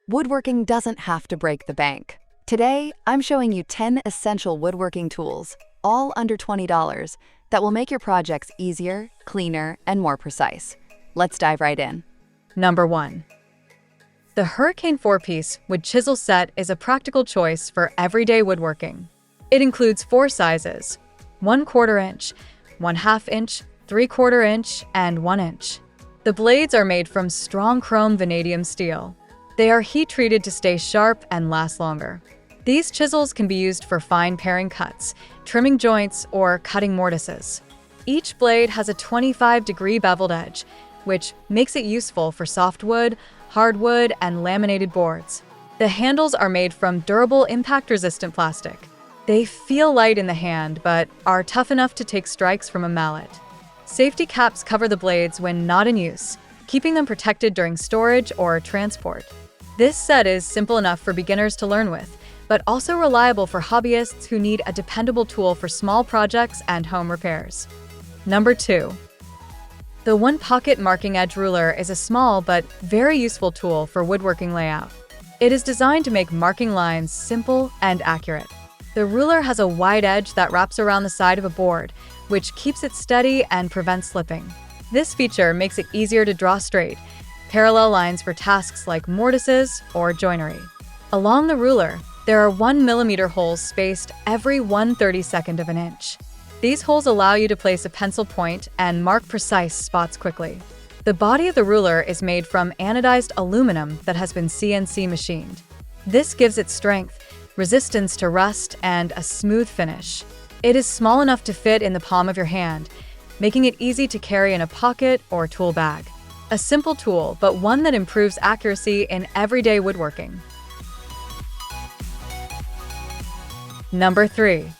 Woodworking doesn't have to break the bank. Today, I'm showing you 10 essential woodworking tools, all under $20, that will make your projects easier, cleaner, and more precise. Let's dive right in. Number 1. The Hurricane 4-piece wood chisel set is a practical choice for everyday woodworking. It includes 4 sizes: 1/4 inch, 1/2 inch, 3/4 inch, and 1 inch. The blades are made from strong chrome vanadium steel. They are heat-treated to stay sharp and last longer. These chisels can be used for fine paring cuts, trimming joints, or cutting mortises. Each blade has a 25-degree beveled edge, which makes it useful for softwood, hardwood, and laminated boards. The handles are made from durable impact-resistant plastic. They feel light in the hand, but are tough enough to take strikes from a mallet. Safety caps cover the blades when not in use, keeping them protected during storage or transport. This set is simple enough for beginners to learn with, but also reliable for hobbyists who need a dependable tool for small projects and home repairs. Number 2. The one-pocket marking edge ruler is a small but very useful tool for woodworking layout. It is designed to make marking lines simple and accurate. The ruler has a wide edge that wraps around the side of a board, which keeps it steady and prevents slipping. This feature makes it easier to draw straight, parallel lines for tasks like mortises or joinery. Along the ruler, there are 1mm holes spaced every 1/32 of an inch. These holes allow you to place a pencil point and mark precise spots quickly. The body of the ruler is made from anodized aluminum that has been CNC machined. This gives it strength, resistance to rust, and a smooth finish. It is small enough to fit in the palm of your hand, making it easy to carry in a pocket or tool bag. A simple tool, but one that improves accuracy in everyday woodworking. Number 3.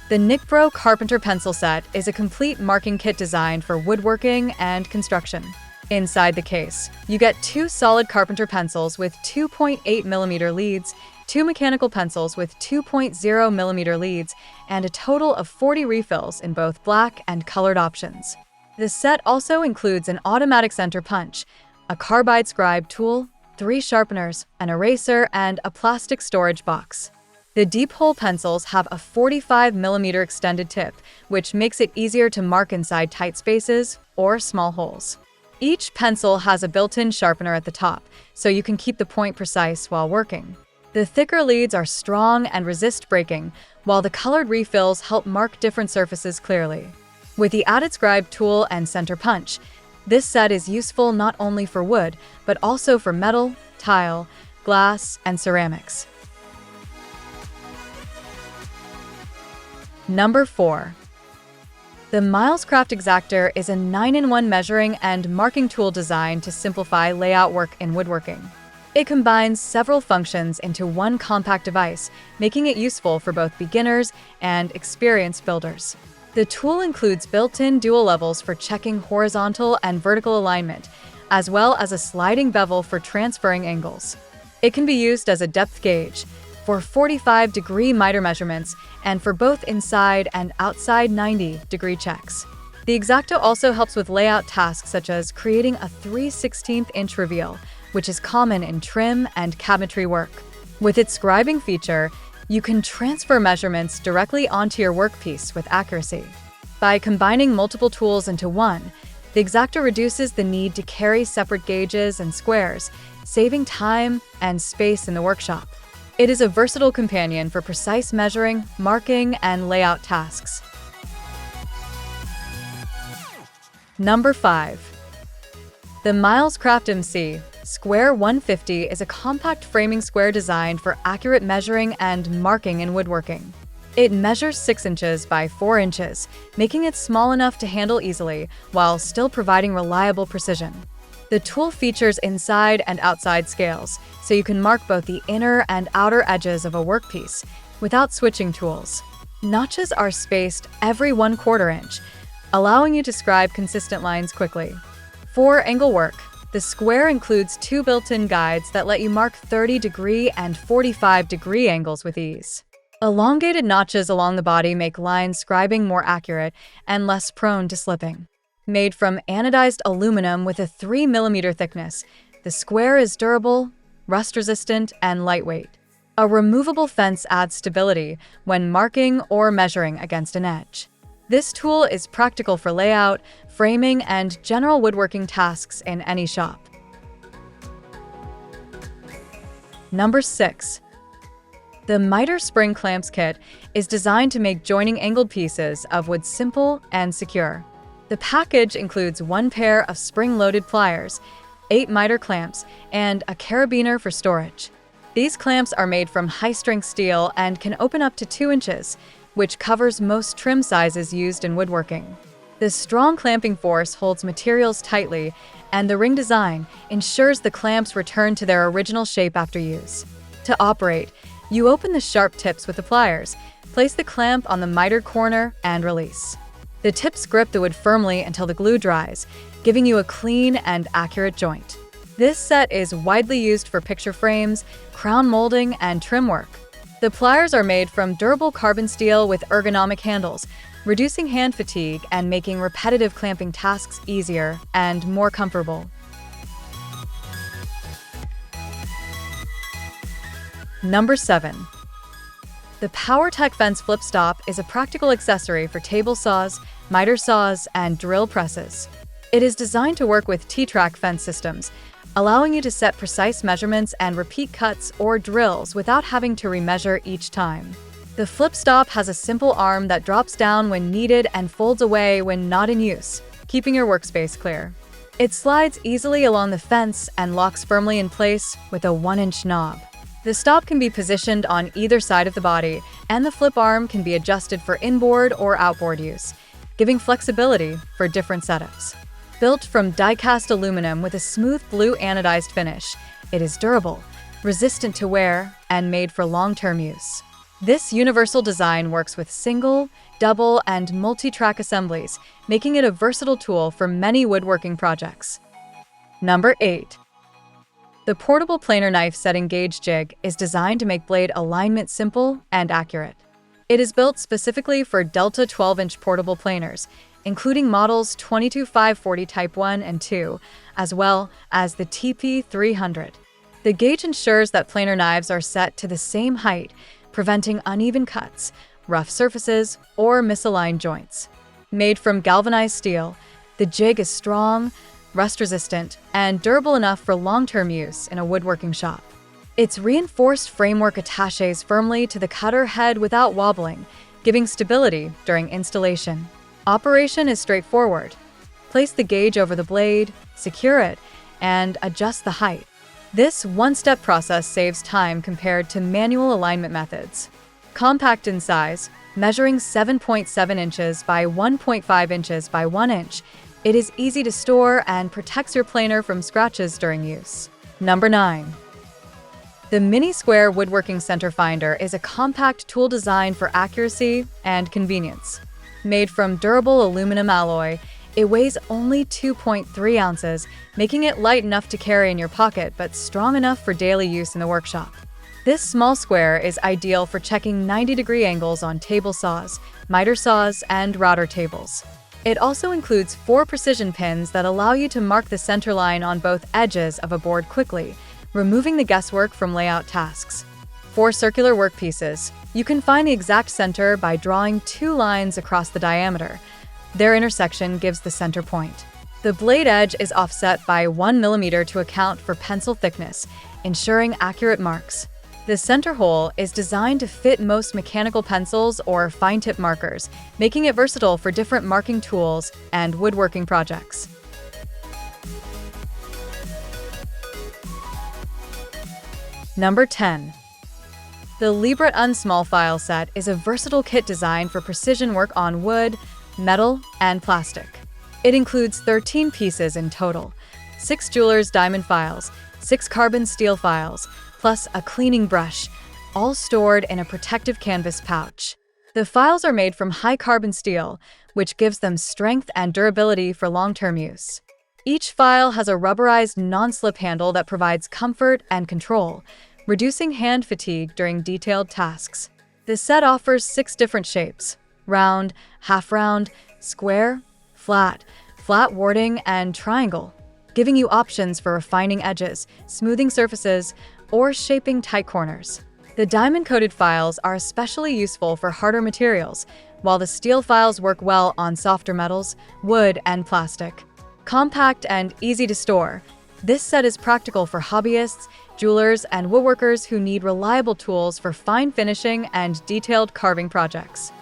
The Nickbro Carpenter Pencil Set is a complete marking kit designed for woodworking and construction. Inside the case, you get 2 solid carpenter pencils with 2.8mm leads, 2 mechanical pencils with 2.0mm leads, and a total of 40 refills in both black and colored options. The set also includes an automatic center punch, a carbide scribe tool, 3 sharpeners, an eraser, and a plastic storage box. The deep hole pencils have a 45mm extended tip, which makes it easier to mark inside tight spaces or small holes. Each pencil has a built-in sharpener at the top, so you can keep the point precise while working. The thicker leads are strong and resist breaking, while the colored refills help mark different surfaces clearly. With the added scribe tool and center punch, this set is useful not only for wood, but also for metal, tile, glass, and ceramics. Number 4. The Milescraft Exactor is a 9-in-1 measuring and marking tool designed to simplify layout work in woodworking. It combines several functions into one compact device, making it useful for both beginners and experienced builders. The tool includes built-in dual levels for checking horizontal and vertical alignment, as well as a sliding bevel for transferring angles. It can be used as a depth gauge, for 45-degree miter measurements, and for both inside and outside 90-degree checks. The Exacto also helps with layout tasks such as creating a 3/16-inch reveal, which is common in trim and cabinetry work. With its scribing feature, you can transfer measurements directly onto your workpiece with accuracy. By combining multiple tools into one, the Exacto reduces the need to carry separate gauges and squares, saving time and space in the workshop. It is a versatile companion for precise measuring, marking, and layout tasks. Number 5. The Milescraft MC Square 150 is a compact framing square designed for accurate measuring and marking in woodworking. It measures 6 inches by 4 inches, making it small enough to handle easily while still providing reliable precision. The tool features inside and outside scales, so you can mark both the inner and outer edges of a workpiece without switching tools. Notches are spaced every 1/4 inch, allowing you to scribe consistent lines quickly. For angle work, the square includes 2 built-in guides that let you mark 30-degree and 45-degree angles with ease. Elongated notches along the body make line scribing more accurate and less prone to slipping. Made from anodized aluminum with a 3mm thickness, the square is durable, rust-resistant, and lightweight. A removable fence adds stability when marking or measuring against an edge. This tool is practical for layout, framing, and general woodworking tasks in any shop. Number 6. The Miter Spring Clamps Kit is designed to make joining angled pieces of wood simple and secure. The package includes 1 pair of spring-loaded pliers, 8 miter clamps, and a carabiner for storage. These clamps are made from high-strength steel and can open up to 2 inches, which covers most trim sizes used in woodworking. The strong clamping force holds materials tightly, and the ring design ensures the clamps return to their original shape after use. To operate, you open the sharp tips with the pliers, place the clamp on the mitered corner, and release. The tips grip the wood firmly until the glue dries, giving you a clean and accurate joint. This set is widely used for picture frames, crown molding, and trim work. The pliers are made from durable carbon steel with ergonomic handles, reducing hand fatigue and making repetitive clamping tasks easier and more comfortable. Number 7. The PowerTech Fence Flip Stop is a practical accessory for table saws, miter saws, and drill presses. It is designed to work with T-track fence systems, allowing you to set precise measurements and repeat cuts or drills without having to remeasure each time. The flip stop has a simple arm that drops down when needed and folds away when not in use, keeping your workspace clear. It slides easily along the fence and locks firmly in place with a 1-inch knob. The stop can be positioned on either side of the body, and the flip arm can be adjusted for inboard or outboard use, giving flexibility for different setups. Built from die-cast aluminum with a smooth blue anodized finish, it is durable, resistant to wear, and made for long-term use. This universal design works with single, double, and multi-track assemblies, making it a versatile tool for many woodworking projects. Number 8. The portable planer knife setting gauge jig is designed to make blade alignment simple and accurate. It is built specifically for Delta 12-inch portable planers, including models 22540 Type 1 and 2, as well as the TP300. The gauge ensures that planer knives are set to the same height, preventing uneven cuts, rough surfaces, or misaligned joints. Made from galvanized steel, the jig is strong, rust-resistant, and durable enough for long-term use in a woodworking shop. Its reinforced framework attaches firmly to the cutter head without wobbling, giving stability during installation. Operation is straightforward. Place the gauge over the blade, secure it, and adjust the height. This one-step process saves time compared to manual alignment methods. Compact in size, measuring 7.7 inches by 1.5 inches by 1 inch, it is easy to store and protects your planer from scratches during use. Number 9. The Mini Square Woodworking Center Finder is a compact tool designed for accuracy and convenience. Made from durable aluminum alloy, it weighs only 2.3 ounces, making it light enough to carry in your pocket but strong enough for daily use in the workshop. This small square is ideal for checking 90-degree angles on table saws, miter saws, and router tables. It also includes 4 precision pins that allow you to mark the center line on both edges of a board quickly, removing the guesswork from layout tasks. For circular workpieces, you can find the exact center by drawing 2 lines across the diameter. Their intersection gives the center point. The blade edge is offset by 1 millimeter to account for pencil thickness, ensuring accurate marks. The center hole is designed to fit most mechanical pencils or fine-tip markers, making it versatile for different marking tools and woodworking projects. Number 10. The Libre Un Small File Set is a versatile kit designed for precision work on wood, metal, and plastic. It includes 13 pieces in total, 6 jeweler's diamond files, 6 carbon steel files, plus a cleaning brush, all stored in a protective canvas pouch. The files are made from high-carbon steel, which gives them strength and durability for long-term use. Each file has a rubberized non-slip handle that provides comfort and control, reducing hand fatigue during detailed tasks. The set offers 6 different shapes: round, half-round, square, flat warding, and triangle, giving you options for refining edges, smoothing surfaces, or shaping tight corners. The diamond-coated files are especially useful for harder materials, while the steel files work well on softer metals, wood, and plastic. Compact and easy to store, this set is practical for hobbyists, jewelers, and woodworkers who need reliable tools for fine finishing and detailed carving projects.